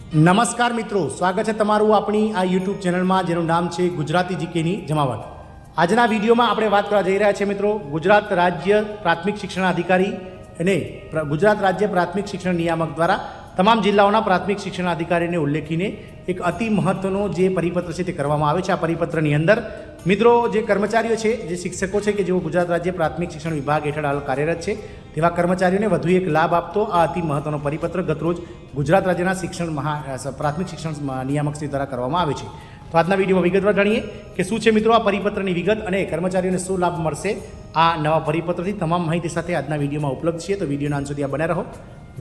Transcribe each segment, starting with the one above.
નમસ્કાર મિત્રો, સ્વાગત છે તમારું આપણી આ યુટ્યુબ ચેનલમાં જેનું નામ છે ગુજરાતી જીકેની જમાવટ। આજના વિડીયોમાં આપણે વાત કરવા જઈ રહ્યા છીએ મિત્રો ગુજરાત રાજ્ય પ્રાથમિક શિક્ષણ અધિકારી અને ગુજરાત રાજ્ય પ્રાથમિક શિક્ષણ નિયામક દ્વારા તમામ જિલ્લાઓના પ્રાથમિક શિક્ષણ અધિકારીને ઉલ્લેખીને એક અતિ મહત્વનો જે પરિપત્ર છે તે કરવામાં આવે છે। આ પરિપત્રની અંદર મિત્રો જે કર્મચારીઓ છે, જે શિક્ષકો છે કે જેઓ ગુજરાત રાજ્ય પ્રાથમિક શિક્ષણ વિભાગ હેઠળ હાલ કાર્યરત છે તેવા કર્મચારીઓને વધુ એક લાભ આપતો આ અતિ મહત્વનો પરિપત્ર ગતરોજ ગુજરાત રાજ્યના શિક્ષણ પ્રાથમિક શિક્ષણ નિયામક શ્રી દ્વારા કરવામાં આવે છે। તો આજના વિડીયોમાં વિગતવાર જાણીએ કે શું છે મિત્રો આ પરિપત્રની વિગત અને કર્મચારીઓને શું લાભ મળશે આ નવા પરિપત્રથી। તમામ માહિતી સાથે આજના વિડીયોમાં ઉપલબ્ધ છે, તો વિડીયોના અંત સુધી આ બન્યા રહો।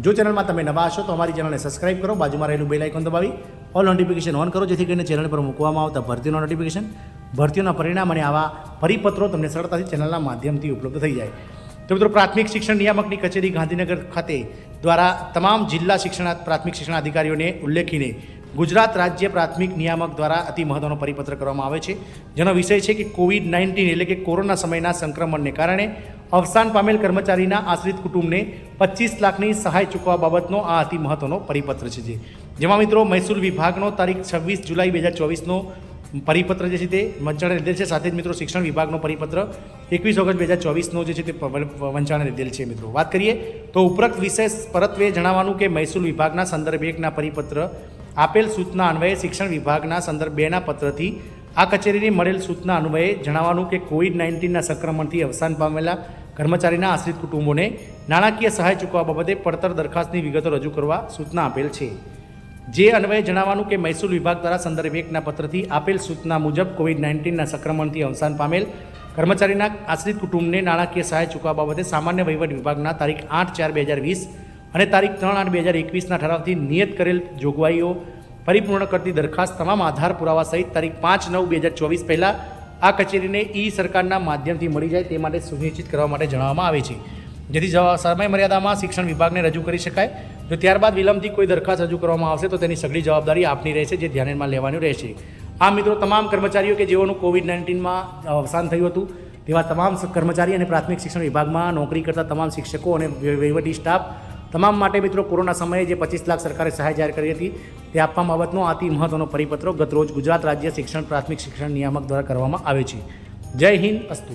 જો ચેનલમાં તમે નવા હશો તો અમારી ચેનલને સબસ્ક્રાઇબ કરો, બાજુમાં રહેલું બેલ આઇકોન દબાવી ઓલ નોટિફિકેશન ઓન કરો, જેથી કરીને ચેનલ પર મૂકવામાં આવતા ભરતીઓના નોટિફિકેશન, ભરતીઓના પરિણામ અને આવા પરિપત્રો તમને સરળતાથી ચેનલના માધ્યમથી ઉપલબ્ધ થઈ જાય। તો મિત્રો પ્રાથમિક શિક્ષણ નિયામકની કચેરી ગાંધીનગર ખાતે દ્વારા તમામ જિલ્લા પ્રાથમિક શિક્ષણ અધિકારીઓને ઉલ્લેખીને ગુજરાત રાજ્ય પ્રાથમિક નિયામક દ્વારા અતિ મહત્વનો પરિપત્ર કરવામાં આવે છે, જેનો વિષય છે કે કોવિડ-19 એટલે કે કોરોના સમયના સંક્રમણને કારણે અવસાન પામેલ કર્મચારીના આશ્રિત કુટુંબને 25 લાખની સહાય ચૂકવવા બાબતનો આ અતિ મહત્વનો પરિપત્ર છે, જેમાં મિત્રો મહેસૂલ વિભાગનો તારીખ 26 જુલાઈ 2024નો પરિપત્ર જે છે તે વંચાણે લીધેલ છે। સાથે જ મિત્રો શિક્ષણ વિભાગનો પરિપત્ર 21 ઓગસ્ટ 2024નો જે છે તે વંચાણે લીધેલ છે। મિત્રો વાત કરીએ તો ઉપરોક્ત વિશેષ પરત્વે જણાવવાનું કે મહેસૂલ વિભાગના સંદર્ભ 1ના પરિપત્ર આપેલ સૂચના અન્વયે શિક્ષણ વિભાગના સંદર્ભ 2ના પત્રથી આ કચેરીને મળેલ સૂચના અન્વયે જણાવવાનું કે કોવિડ-19ના સંક્રમણથી અવસાન પામેલા કર્મચારીના આશ્રિત કુટુંબોને નાણાકીય સહાય ચૂકવવા બાબતે પડતર દરખાસ્તની વિગતો રજૂ કરવા સૂચના આપેલ છે। જે અન્વયે જણાવવાનું કે મહેસૂલ વિભાગ દ્વારા સંદર્ભ 1ના પત્રથી આપેલ સૂચના મુજબ કોવિડ-19ના સંક્રમણથી અવસાન પામેલ કર્મચારીના આશ્રિત કુટુંબને નાણાકીય સહાય ચૂકવવા બાબતે સામાન્ય વહીવટ વિભાગના તારીખ 8/4/2020 અને તારીખ 3/8/2021ના ઠરાવથી નિયત કરેલ જોગવાઈઓ પરિપૂર્ણ કરતી દરખાસ્ત તમામ આધાર પુરાવા સહિત તારીખ 5/9/2024 પહેલાં આ કચેરીને ઈ સરકારના માધ્યમથી મળી જાય તે માટે સુનિશ્ચિત કરવા માટે જણાવવામાં આવે છે, જેથી સમય મર્યાદામાં શિક્ષણ વિભાગને રજૂ કરી શકાય। જો ત્યારબાદ વિલંબથી કોઈ દરખાસ્ત રજૂ કરવામાં આવશે તો તેની સઘળી જવાબદારી આપની રહેશે, જે ધ્યાનમાં લેવાની રહેશે। આ મિત્રો તમામ કર્મચારીઓ કે જેઓનું કોવિડ-19માં અવસાન થયું હતું તેવા તમામ કર્મચારી અને પ્રાથમિક શિક્ષણ વિભાગમાં નોકરી કરતા તમામ શિક્ષકો અને વહીવટી સ્ટાફ તમામ માટે મિત્રો કોરોના સમયે જે 25 લાખ સરકારે સહાય જાહેર કરી હતી તે આપવા બાબતનો અતિ મહત્વનો પરિપત્ર ગતરોજ ગુજરાત રાજ્ય શિક્ષણ પ્રાથમિક શિક્ષણ નિયામક દ્વારા કરવામાં આવે છે। જય હિન્દ, અસ્તુ।